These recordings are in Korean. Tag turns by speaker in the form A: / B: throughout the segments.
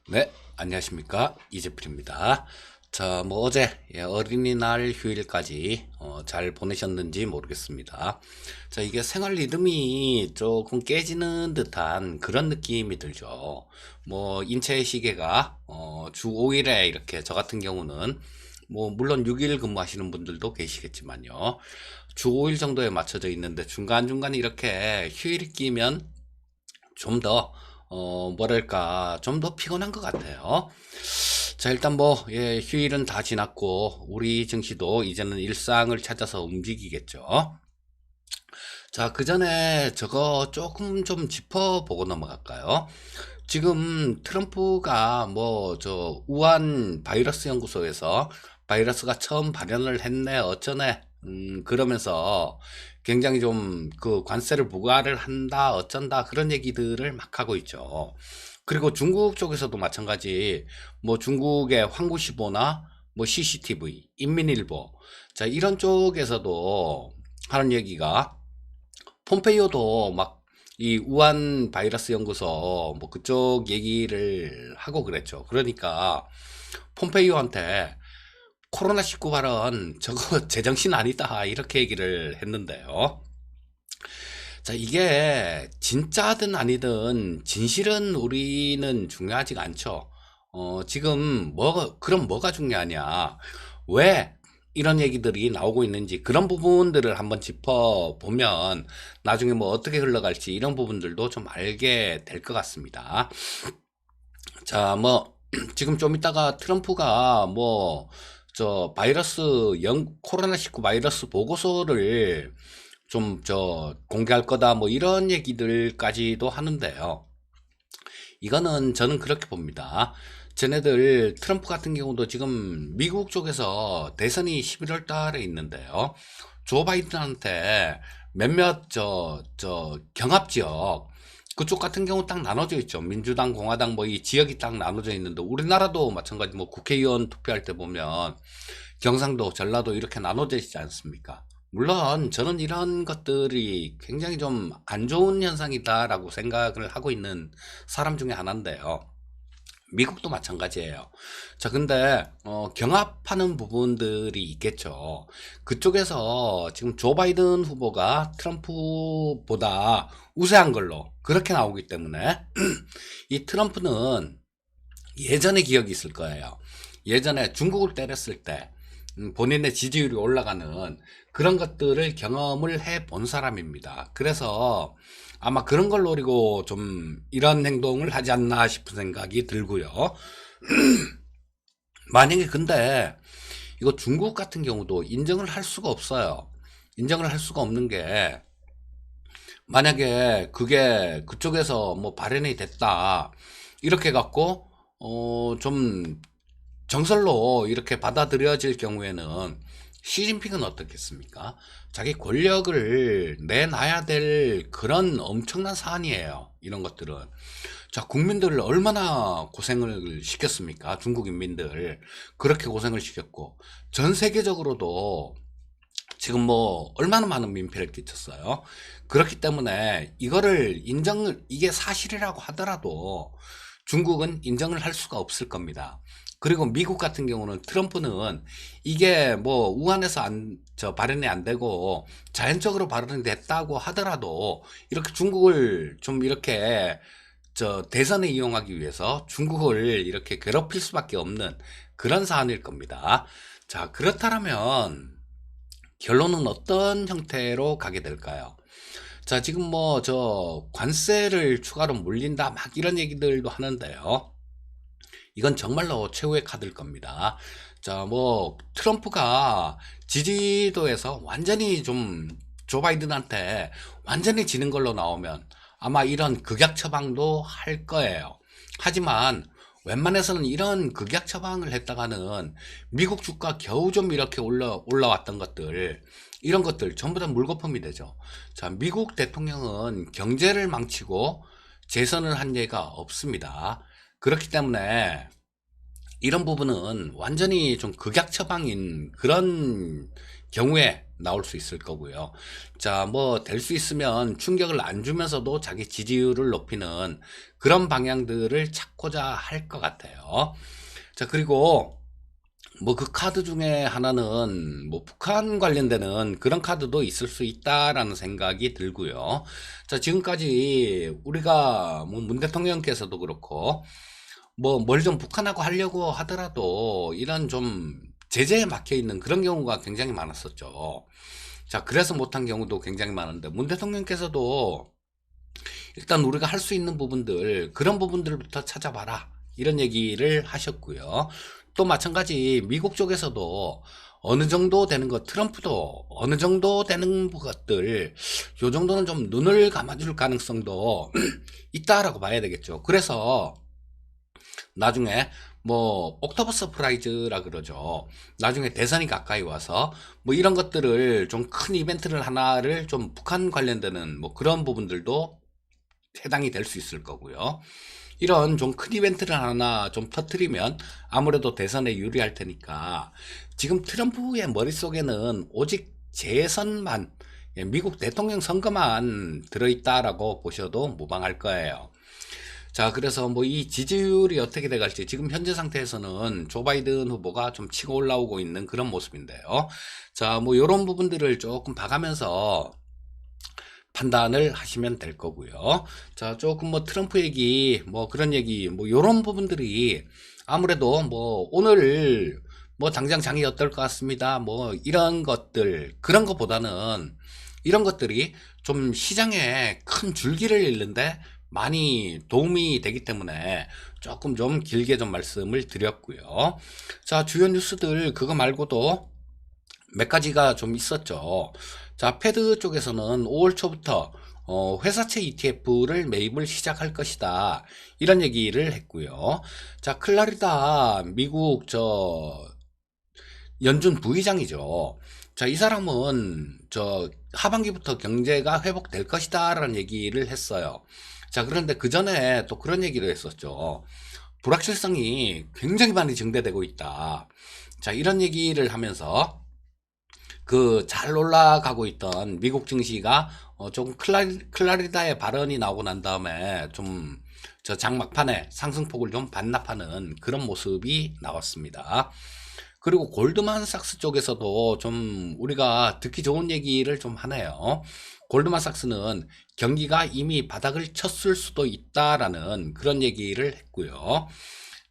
A: 네, 안녕하십니까. 이재필입니다. 자, 뭐 어제 어린이날 휴일까지 잘 보내셨는지 모르겠습니다. 자, 이게 생활 리듬이 조금 깨지는 듯한 그런 느낌이 들죠. 뭐 인체 시계가 주 5일에 이렇게 저 같은 경우는 뭐 물론 6일 근무하시는 분들도 계시겠지만요. 주 5일 정도에 맞춰져 있는데 중간중간 이렇게 휴일이 끼면 좀 더, 뭐랄까, 좀 더 피곤한 것 같아요. 자, 일단 뭐, 휴일은 다 지났고, 우리 증시도 이제는 일상을 찾아서 움직이겠죠. 자, 그 전에 저거 조금 좀 짚어보고 넘어갈까요? 지금 트럼프가 뭐, 우한 바이러스 연구소에서 바이러스가 처음 발현을 했네, 어쩌네, 그러면서 굉장히 좀 그 관세를 부과를 한다, 어쩐다, 그런 얘기들을 막 하고 있죠. 그리고 중국 쪽에서도 마찬가지, 뭐 중국의 환구시보나 뭐 CCTV, 인민일보, 자, 이런 쪽에서도 하는 얘기가 폼페이오도 막 이 우한 바이러스 연구소 뭐 그쪽 얘기를 하고 그랬죠. 그러니까 폼페이오한테 코로나19 발언 저거 제정신 아니다 이렇게 얘기를 했는데요. 자, 이게 진짜든 아니든 진실은 우리는 중요하지가 않죠. 지금 그럼 뭐가 중요하냐? 왜 이런 얘기들이 나오고 있는지 그런 부분들을 한번 짚어보면 나중에 뭐 어떻게 흘러갈지 이런 부분들도 좀 알게 될 것 같습니다. 자, 뭐 지금 좀 이따가 트럼프가 뭐 코로나19 바이러스 보고서를 좀 공개할 거다 뭐 이런 얘기들까지도 하는데요. 이거는 저는 그렇게 봅니다. 쟤네들 트럼프 같은 경우도 지금 미국 쪽에서 대선이 11월 달에 있는데요. 조 바이든한테 몇몇 경합 지역 그쪽 같은 경우 딱 나눠져 있죠. 민주당, 공화당 뭐 이 지역이 딱 나눠져 있는데 우리나라도 마찬가지 뭐 국회의원 투표할 때 보면 경상도, 전라도 이렇게 나눠져 있지 않습니까? 물론 저는 이런 것들이 굉장히 좀 안 좋은 현상이다라고 생각을 하고 있는 사람 중에 하나인데요. 미국도 마찬가지예요. 자, 근데 경합하는 부분들이 있겠죠. 그쪽에서 지금 조 바이든 후보가 트럼프보다 우세한 걸로 그렇게 나오기 때문에 이 트럼프는 예전의 기억이 있을 거예요. 예전에 중국을 때렸을 때 본인의 지지율이 올라가는 그런 것들을 경험을 해 본 사람입니다. 그래서 아마 그런 걸 노리고 좀 이런 행동을 하지 않나 싶은 생각이 들고요. 만약에 근데 이거 중국 같은 경우도 인정을 할 수가 없어요. 인정을 할 수가 없는 게 만약에 그게 그쪽에서 뭐 발현이 됐다 이렇게 갖고 좀 정설로 이렇게 받아들여질 경우에는 시진핑은 어떻겠습니까? 자기 권력을 내놔야 될 그런 엄청난 사안이에요. 이런 것들은. 자, 국민들을 얼마나 고생을 시켰습니까? 중국 인민들. 그렇게 고생을 시켰고, 전 세계적으로도 지금 뭐 얼마나 많은 민폐를 끼쳤어요. 그렇기 때문에 이게 사실이라고 하더라도 중국은 인정을 할 수가 없을 겁니다. 그리고 미국 같은 경우는 트럼프는 이게 뭐 우한에서 발현이 안 되고 자연적으로 발현이 됐다고 하더라도 이렇게 중국을 좀 이렇게 대선에 이용하기 위해서 중국을 이렇게 괴롭힐 수밖에 없는 그런 사안일 겁니다. 자, 그렇다면 결론은 어떤 형태로 가게 될까요? 자, 지금 뭐, 관세를 추가로 물린다, 막 이런 얘기들도 하는데요. 이건 정말로 최후의 카드일 겁니다. 자, 뭐, 트럼프가 지지도에서 완전히 좀, 조 바이든한테 완전히 지는 걸로 나오면 아마 이런 극약 처방도 할 거예요. 하지만, 웬만해서는 이런 극약 처방을 했다가는 미국 주가 겨우 좀 이렇게 올라왔던 것들, 이런 것들 전부 다 물거품이 되죠. 자, 미국 대통령은 경제를 망치고 재선을 한 예가 없습니다. 그렇기 때문에 이런 부분은 완전히 좀 극약 처방인 그런 경우에 나올 수 있을 거고요. 자, 뭐 될 수 있으면 충격을 안 주면서도 자기 지지율을 높이는 그런 방향들을 찾고자 할 것 같아요. 자, 그리고 뭐 그 카드 중에 하나는 뭐 북한 관련되는 그런 카드도 있을 수 있다라는 생각이 들고요. 자, 지금까지 우리가 뭐 문 대통령께서도 그렇고 뭐 뭘 좀 북한하고 하려고 하더라도 이런 좀 제재에 막혀 있는 그런 경우가 굉장히 많았었죠. 자, 그래서 못한 경우도 굉장히 많은데 문 대통령께서도 일단 우리가 할 수 있는 부분들, 그런 부분들부터 찾아봐라, 이런 얘기를 하셨고요. 또 마찬가지 미국 쪽에서도 어느 정도 되는 것, 트럼프도 어느 정도 되는 것들, 요 정도는 좀 눈을 감아줄 가능성도 있다라고 봐야 되겠죠. 그래서 나중에 뭐 옥토버 서프라이즈라 그러죠. 나중에 대선이 가까이 와서 뭐 이런 것들을 좀 큰 이벤트를 하나를 좀 북한 관련되는 뭐 그런 부분들도 해당이 될 수 있을 거고요. 이런 좀 큰 이벤트를 하나 좀 터트리면 아무래도 대선에 유리할 테니까 지금 트럼프의 머릿속에는 오직 재선만, 미국 대통령 선거만 들어있다라고 보셔도 무방할 거예요. 자, 그래서 뭐 이 지지율이 어떻게 돼갈지 지금 현재 상태에서는 조 바이든 후보가 좀 치고 올라오고 있는 그런 모습인데요. 자, 뭐 이런 부분들을 조금 봐가면서 판단을 하시면 될 거고요. 자, 조금 뭐 트럼프 얘기, 뭐 그런 얘기, 뭐 요런 부분들이 아무래도 뭐 오늘 뭐 당장 장이 어떨 것 같습니다. 뭐 이런 것들, 그런 것보다는 이런 것들이 좀 시장에 큰 줄기를 잃는데 많이 도움이 되기 때문에 조금 좀 길게 좀 말씀을 드렸고요. 자, 주요 뉴스들 그거 말고도 몇 가지가 좀 있었죠. 자, 패드 쪽에서는 5월 초부터 회사채 ETF를 매입을 시작할 것이다, 이런 얘기를 했고요. 자, 클라리다 미국 연준 부의장이죠. 자, 이 사람은 하반기부터 경제가 회복될 것이다 라는 얘기를 했어요. 자, 그런데 그 전에 또 그런 얘기를 했었죠. 불확실성이 굉장히 많이 증대되고 있다. 자, 이런 얘기를 하면서 그 잘 올라가고 있던 미국 증시가 조금 클라리다의 발언이 나오고 난 다음에 좀 저 장막판에 상승폭을 좀 반납하는 그런 모습이 나왔습니다. 그리고 골드만삭스 쪽에서도 좀 우리가 듣기 좋은 얘기를 좀 하네요. 골드만삭스는 경기가 이미 바닥을 쳤을 수도 있다라는 그런 얘기를 했고요.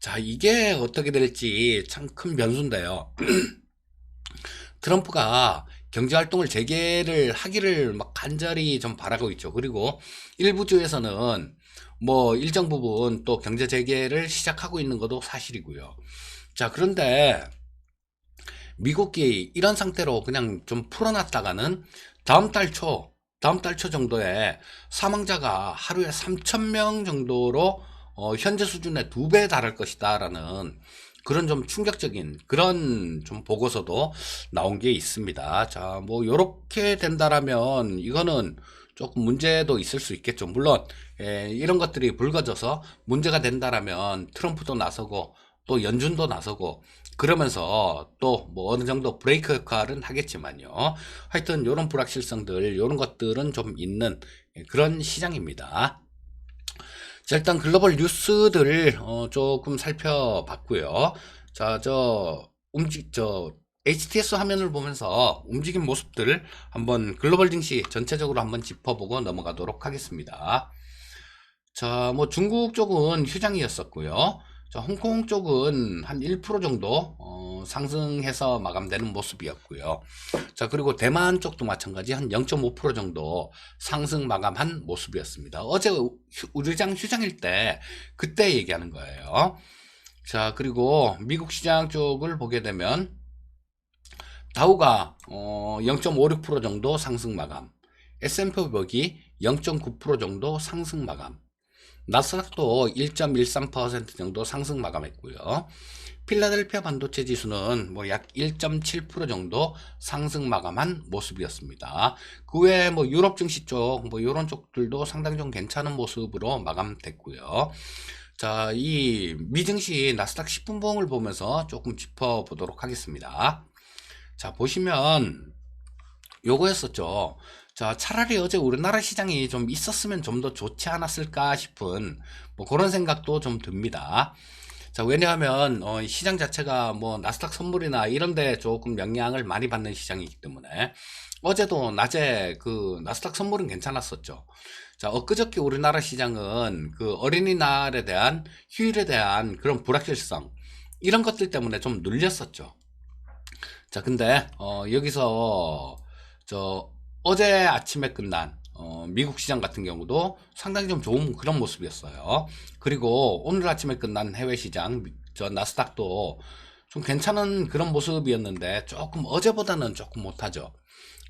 A: 자, 이게 어떻게 될지 참 큰 변수인데요. 트럼프가 경제활동을 재개를 하기를 막 간절히 좀 바라고 있죠. 그리고 일부 주에서는 뭐 일정 부분 또 경제 재개를 시작하고 있는 것도 사실이고요. 자, 그런데 미국이 이런 상태로 그냥 좀 풀어놨다가는 다음 달 초 정도에 사망자가 하루에 3,000명 정도로 현재 수준의 2배 달할 것이다라는 그런 좀 충격적인 그런 좀 보고서도 나온 게 있습니다. 자, 뭐 요렇게 된다라면 이거는 조금 문제도 있을 수 있겠죠. 물론 이런 것들이 불거져서 문제가 된다라면 트럼프도 나서고 또 연준도 나서고 그러면서 또 뭐 어느 정도 브레이크 역할은 하겠지만요. 하여튼 요런 불확실성들, 요런 것들은 좀 있는 그런 시장입니다. 자, 일단 글로벌 뉴스들 조금 살펴봤고요. 자, HTS 화면을 보면서 움직임 모습들을 한번 글로벌 증시 전체적으로 한번 짚어보고 넘어가도록 하겠습니다. 자, 뭐 중국 쪽은 휴장이었었고요. 자, 홍콩 쪽은 한 1% 정도 상승해서 마감되는 모습이었고요. 자, 그리고 대만 쪽도 마찬가지 한 0.5% 정도 상승 마감한 모습이었습니다. 어제 우리장 휴장일 때 그때 얘기하는 거예요. 자, 그리고 미국 시장 쪽을 보게 되면 다우가 0.56% 정도 상승 마감, S&P 500이 0.9% 정도 상승 마감, 나스닥도 1.13% 정도 상승 마감했고요. 필라델피아 반도체 지수는 뭐 약 1.7% 정도 상승 마감한 모습이었습니다. 그 외에 뭐 유럽 증시 쪽, 뭐 이런 쪽들도 상당히 좀 괜찮은 모습으로 마감됐고요. 자, 이 미증시 나스닥 10분봉을 보면서 조금 짚어보도록 하겠습니다. 자, 보시면 요거였었죠. 자, 차라리 어제 우리나라 시장이 좀 있었으면 좀 더 좋지 않았을까 싶은 뭐 그런 생각도 좀 듭니다. 자, 왜냐하면 시장 자체가 뭐 나스닥 선물이나 이런 데 조금 영향을 많이 받는 시장이기 때문에 어제도 낮에 그 나스닥 선물은 괜찮았었죠. 자, 엊그저께 우리나라 시장은 그 어린이날에 대한 휴일에 대한 그런 불확실성 이런 것들 때문에 좀 눌렸었죠. 자, 근데 여기서 저 어제 아침에 끝난 미국 시장 같은 경우도 상당히 좀 좋은 그런 모습이었어요. 그리고 오늘 아침에 끝난 해외 시장 저 나스닥도 좀 괜찮은 그런 모습이었는데 조금 어제보다는 조금 못하죠.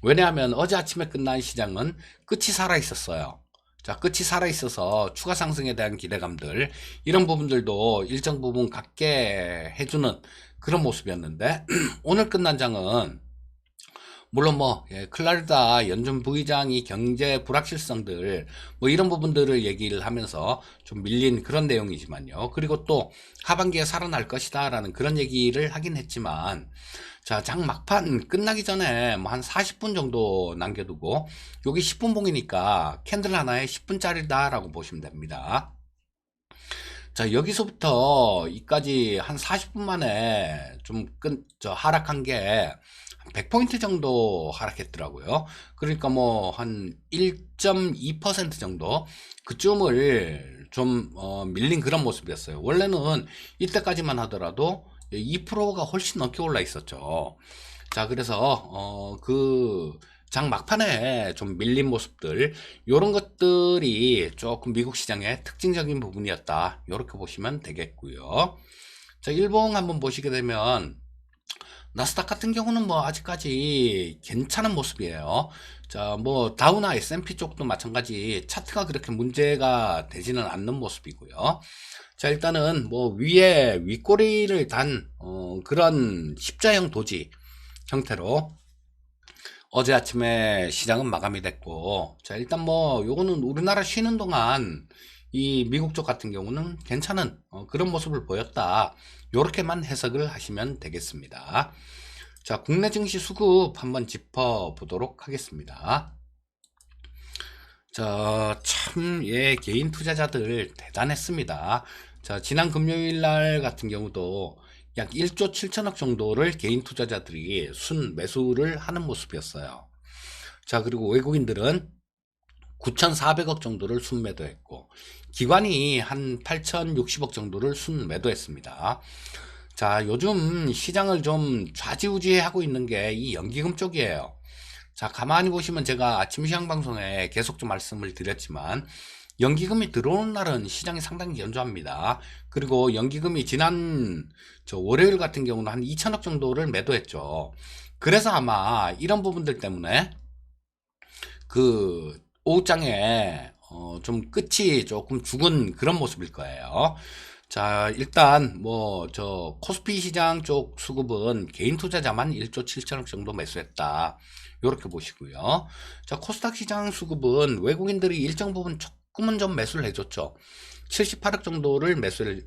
A: 왜냐하면 어제 아침에 끝난 시장은 끝이 살아 있었어요. 자, 끝이 살아 있어서 추가 상승에 대한 기대감들 이런 부분들도 일정 부분 갖게 해주는 그런 모습이었는데 오늘 끝난 장은 물론 뭐 클라리다 연준 부의장이 경제 불확실성들 뭐 이런 부분들을 얘기를 하면서 좀 밀린 그런 내용이지만요. 그리고 또 하반기에 살아날 것이다 라는 그런 얘기를 하긴 했지만 자, 장 막판 끝나기 전에 뭐 한 40분 정도 남겨두고 여기 10분 봉이니까 캔들 하나에 10분짜리다 라고 보시면 됩니다. 자, 여기서부터 이까지 한 40분 만에 좀 하락한 게 100포인트 정도 하락했더라고요. 그러니까 뭐 한 1.2% 정도 그쯤을 좀 밀린 그런 모습이었어요. 원래는 이때까지만 하더라도 2%가 훨씬 넘게 올라 있었죠. 자, 그래서 그 장 막판에 좀 밀린 모습들 요런 것들이 조금 미국 시장의 특징적인 부분이었다. 이렇게 보시면 되겠고요. 자, 일봉 한번 보시게 되면 나스닥 같은 경우는 뭐 아직까지 괜찮은 모습이에요. 자, 뭐 다우나 S&P 쪽도 마찬가지 차트가 그렇게 문제가 되지는 않는 모습이고요. 자, 일단은 뭐 위에 윗꼬리를 단 그런 십자형 도지 형태로 어제 아침에 시장은 마감이 됐고, 자, 일단 뭐 요거는 우리나라 쉬는 동안 이 미국 쪽 같은 경우는 괜찮은 그런 모습을 보였다. 요렇게만 해석을 하시면 되겠습니다. 자, 국내 증시 수급 한번 짚어 보도록 하겠습니다. 자, 참, 예, 개인 투자자들 대단했습니다. 자, 지난 금요일 날 같은 경우도 약 1조 7천억 정도를 개인 투자자들이 순 매수를 하는 모습이었어요. 자, 그리고 외국인들은 9,400억 정도를 순매도했고, 기관이 한 8,060억 정도를 순매도했습니다. 자, 요즘 시장을 좀 좌지우지하고 있는 게 이 연기금 쪽이에요. 자, 가만히 보시면 제가 아침 시황 방송에 계속 좀 말씀을 드렸지만 연기금이 들어오는 날은 시장이 상당히 견조합니다. 그리고 연기금이 지난 저 월요일 같은 경우는 한 2천억 정도를 매도했죠. 그래서 아마 이런 부분들 때문에 그 오후장에 좀 끝이 조금 죽은 그런 모습일 거예요. 자, 일단 뭐 저 코스피 시장 쪽 수급은 개인 투자자만 1조 7천억 정도 매수했다. 이렇게 보시고요. 자, 코스닥 시장 수급은 외국인들이 일정 부분 조금은 좀 매수를 해줬죠. 78억 정도를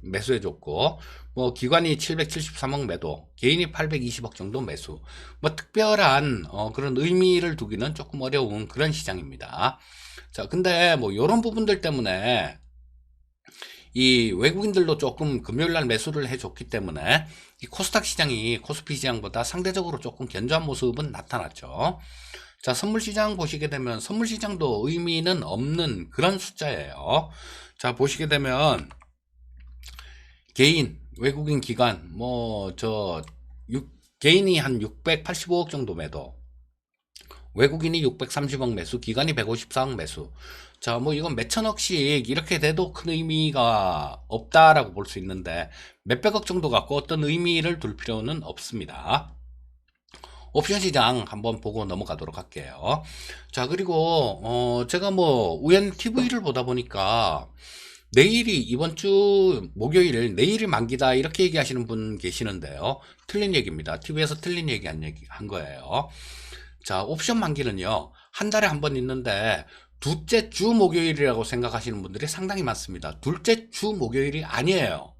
A: 매수해줬고, 뭐, 기관이 773억 매도, 개인이 820억 정도 매수. 뭐, 특별한, 그런 의미를 두기는 조금 어려운 그런 시장입니다. 자, 근데 뭐, 요런 부분들 때문에, 이 외국인들도 조금 금요일날 매수를 해줬기 때문에 이 코스닥 시장이 코스피 시장보다 상대적으로 조금 견조한 모습은 나타났죠. 자, 선물 시장 보시게 되면 선물 시장도 의미는 없는 그런 숫자예요. 자, 보시게 되면 개인, 외국인 기관, 개인이 한 685억 정도 매도, 외국인이 630억 매수, 기관이 154억 매수. 자, 뭐 이건 몇천억씩 이렇게 돼도 큰 의미가 없다라고 볼 수 있는데 몇백억 정도 갖고 어떤 의미를 둘 필요는 없습니다. 옵션 시장 한번 보고 넘어가도록 할게요. 자, 그리고 제가 뭐 우연 TV를 보다 보니까 내일이 이번 주 목요일 내일이 만기다 이렇게 얘기하시는 분 계시는데요. 틀린 얘기입니다. TV에서 틀린 얘기 한 거예요. 자, 옵션 만기는요, 한 달에 한 번 있는데, 둘째 주 목요일이라고 생각하시는 분들이 상당히 많습니다. 둘째 주 목요일이 아니에요.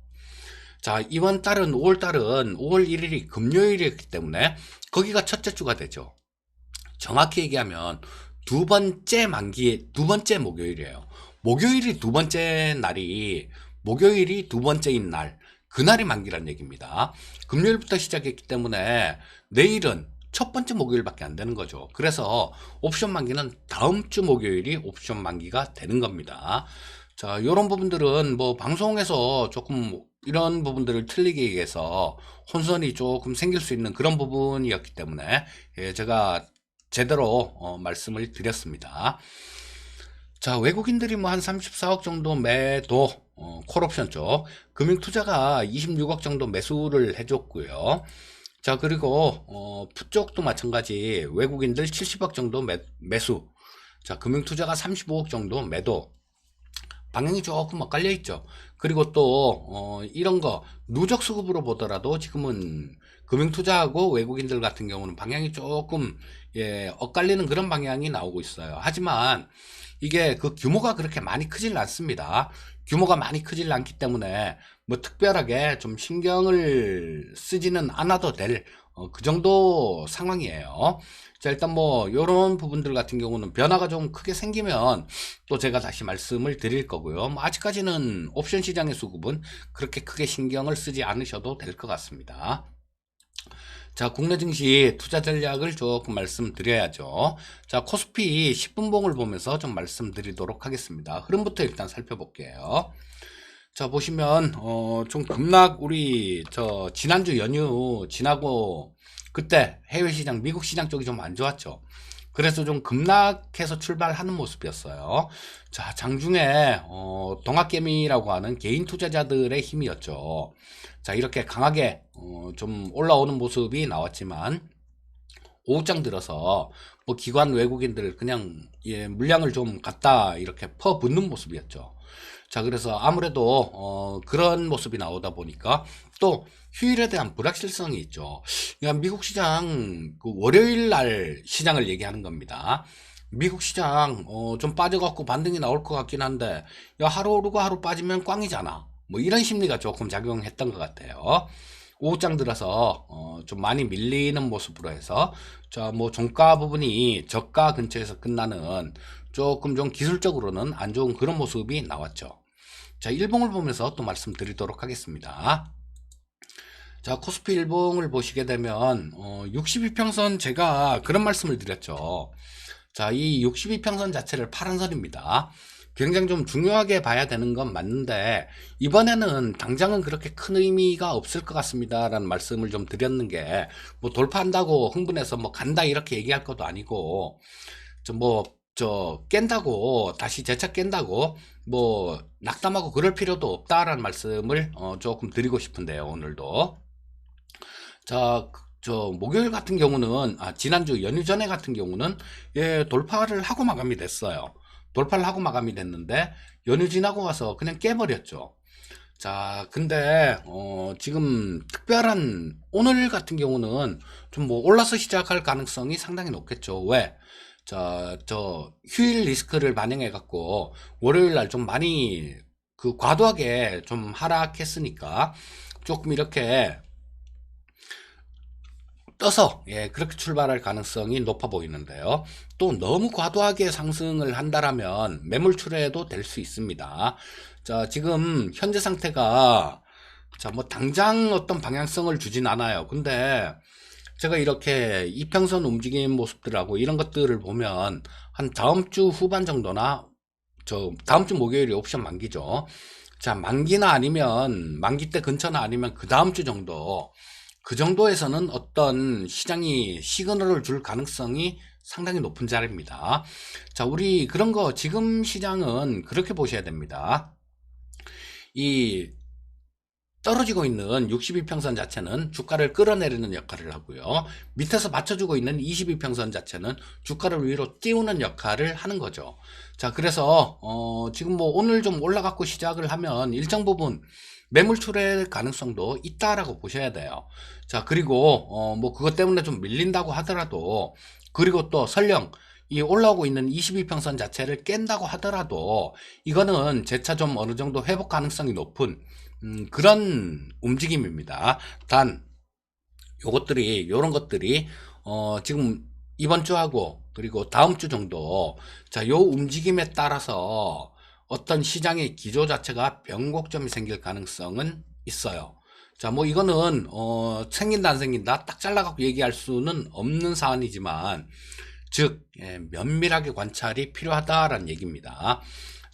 A: 자, 이번 달은 5월 달은 5월 1일이 금요일이었기 때문에 거기가 첫째 주가 되죠. 정확히 얘기하면 두 번째 만기, 두 번째 목요일이에요. 목요일이 두 번째 날이, 목요일이 두 번째인 날, 그날이 만기란 얘기입니다. 금요일부터 시작했기 때문에 내일은 첫 번째 목요일밖에 안 되는 거죠. 그래서 옵션 만기는 다음 주 목요일이 옵션 만기가 되는 겁니다. 자, 이런 부분들은 뭐 방송에서 조금 이런 부분들을 틀리게 얘기해서 혼선이 조금 생길 수 있는 그런 부분이었기 때문에 제가 제대로 말씀을 드렸습니다. 자, 외국인들이 뭐 한 34억 정도 매도, 콜옵션 쪽, 금융투자가 26억 정도 매수를 해줬고요. 자, 그리고 풋 쪽도 마찬가지 외국인들 70억 정도 매수, 자, 금융투자가 35억 정도 매도, 방향이 조금 엇갈려 있죠. 그리고 또 이런 거 누적 수급으로 보더라도 지금은 금융투자하고 외국인들 같은 경우는 방향이 조금 엇갈리는 그런 방향이 나오고 있어요. 하지만 이게 그 규모가 그렇게 많이 크질 않습니다. 규모가 많이 크질 않기 때문에 뭐 특별하게 좀 신경을 쓰지는 않아도 될 그 정도 상황이에요. 자, 일단 뭐 요런 부분들 같은 경우는 변화가 좀 크게 생기면 또 제가 다시 말씀을 드릴 거고요. 뭐 아직까지는 옵션 시장의 수급은 그렇게 크게 신경을 쓰지 않으셔도 될 것 같습니다. 자, 국내 증시 투자 전략을 조금 말씀드려야죠. 자, 코스피 10분봉을 보면서 좀 말씀드리도록 하겠습니다. 흐름부터 일단 살펴볼게요. 자, 보시면 좀 급락, 우리 지난주 연휴 지나고 그때 해외 시장, 미국 시장 쪽이 좀 안 좋았죠. 그래서 좀 급락해서 출발하는 모습이었어요. 자, 장중에 동학개미라고 하는 개인 투자자들의 힘이었죠. 자, 이렇게 강하게 좀 올라오는 모습이 나왔지만 오후장 들어서 뭐 기관 외국인들 그냥 물량을 좀 갖다 이렇게 퍼붓는 모습이었죠. 자, 그래서 아무래도 그런 모습이 나오다 보니까 또 휴일에 대한 불확실성이 있죠. 그러니까 미국 시장 그 월요일 날 시장을 얘기하는 겁니다. 미국 시장 좀 빠져갖고 반등이 나올 것 같긴 한데 야, 하루 오르고 하루 빠지면 꽝이잖아. 뭐 이런 심리가 조금 작용했던 것 같아요. 오후장 들어서 좀 많이 밀리는 모습으로 해서 자, 뭐 종가 부분이 저가 근처에서 끝나는 조금 좀 기술적으로는 안 좋은 그런 모습이 나왔죠. 자, 일봉을 보면서 또 말씀드리도록 하겠습니다. 자, 코스피 일봉을 보시게 되면 62평선 제가 그런 말씀을 드렸죠. 자, 이 62평선 자체를 파란선입니다. 굉장히 좀 중요하게 봐야 되는 건 맞는데 이번에는 당장은 그렇게 큰 의미가 없을 것 같습니다 라는 말씀을 좀 드렸는 게 뭐 돌파한다고 흥분해서 뭐 간다 이렇게 얘기할 것도 아니고 깬다고 다시 재차 깬다고 뭐 낙담하고 그럴 필요도 없다라는 말씀을 조금 드리고 싶은데요. 오늘도 자, 목요일 같은 경우는 지난주 연휴 전에 같은 경우는 돌파를 하고 마감이 됐어요. 돌파를 하고 마감이 됐는데 연휴 지나고 와서 그냥 깨버렸죠. 자, 근데 지금 특별한 오늘 같은 경우는 좀 뭐 올라서 시작할 가능성이 상당히 높겠죠. 왜? 자, 휴일 리스크를 반영해 갖고 월요일 날 좀 많이 그 과도하게 좀 하락했으니까 조금 이렇게 떠서 그렇게 출발할 가능성이 높아 보이는데요. 또 너무 과도하게 상승을 한다라면 매물출회도 될 수 있습니다. 자, 지금 현재 상태가 자, 뭐 당장 어떤 방향성을 주진 않아요. 근데 제가 이렇게 이평선 움직이는 모습들하고 이런 것들을 보면 한 다음 주 후반 정도나 다음 주 목요일이 옵션 만기죠. 자, 만기나 아니면 만기 때 근처나 아니면 그 다음 주 정도 그 정도에서는 어떤 시장이 시그널을 줄 가능성이 상당히 높은 자리입니다. 자, 우리 그런 거 지금 시장은 그렇게 보셔야 됩니다. 이 떨어지고 있는 62평선 자체는 주가를 끌어내리는 역할을 하고요. 밑에서 받쳐주고 있는 22평선 자체는 주가를 위로 띄우는 역할을 하는 거죠. 자, 그래서 지금 뭐 오늘 좀 올라가고 시작을 하면 일정 부분 매물 출회 가능성도 있다라고 보셔야 돼요. 자, 그리고 뭐 그것 때문에 좀 밀린다고 하더라도 그리고 또 설령 이 올라오고 있는 22평선 자체를 깬다고 하더라도 이거는 재차 좀 어느 정도 회복 가능성이 높은 그런 움직임입니다. 단 요런 것들이 지금 이번 주하고 그리고 다음 주 정도 자, 요 움직임에 따라서 어떤 시장의 기조 자체가 변곡점이 생길 가능성은 있어요. 자, 뭐 이거는 생긴다 안 생긴다 딱 잘라갖고 얘기할 수는 없는 사안이지만 즉 면밀하게 관찰이 필요하다라는 얘기입니다.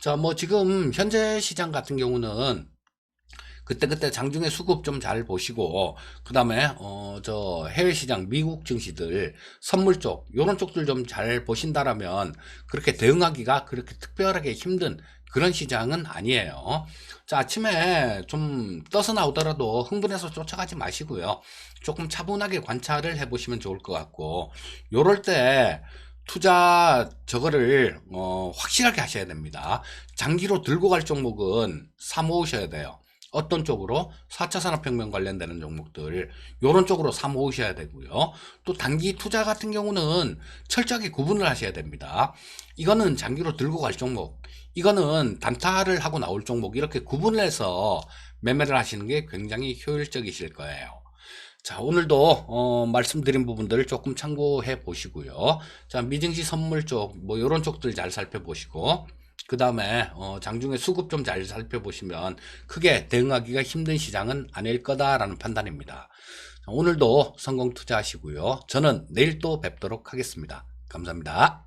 A: 자, 뭐 지금 현재 시장 같은 경우는 그때그때 장중에 수급 좀 잘 보시고 그 다음에 저 해외 시장 미국 증시들 선물 쪽 요런 쪽들 좀 잘 보신다라면 그렇게 대응하기가 그렇게 특별하게 힘든 그런 시장은 아니에요. 자, 아침에 좀 떠서 나오더라도 흥분해서 쫓아가지 마시고요. 조금 차분하게 관찰을 해보시면 좋을 것 같고 요럴 때 투자 저거를 확실하게 하셔야 됩니다. 장기로 들고 갈 종목은 사 모으셔야 돼요. 어떤 쪽으로 4차 산업혁명 관련되는 종목들 요런 쪽으로 사 모으셔야 되고요. 또 단기 투자 같은 경우는 철저하게 구분을 하셔야 됩니다. 이거는 장기로 들고 갈 종목, 이거는 단타를 하고 나올 종목, 이렇게 구분을 해서 매매를 하시는 게 굉장히 효율적이실 거예요. 자, 오늘도 말씀드린 부분들을 조금 참고해 보시고요. 자, 미증시 선물 쪽 뭐 요런 쪽들 잘 살펴보시고 그 다음에 장중에 수급 좀 잘 살펴보시면 크게 대응하기가 힘든 시장은 아닐 거다라는 판단입니다. 자, 오늘도 성공 투자하시고요. 저는 내일 또 뵙도록 하겠습니다. 감사합니다.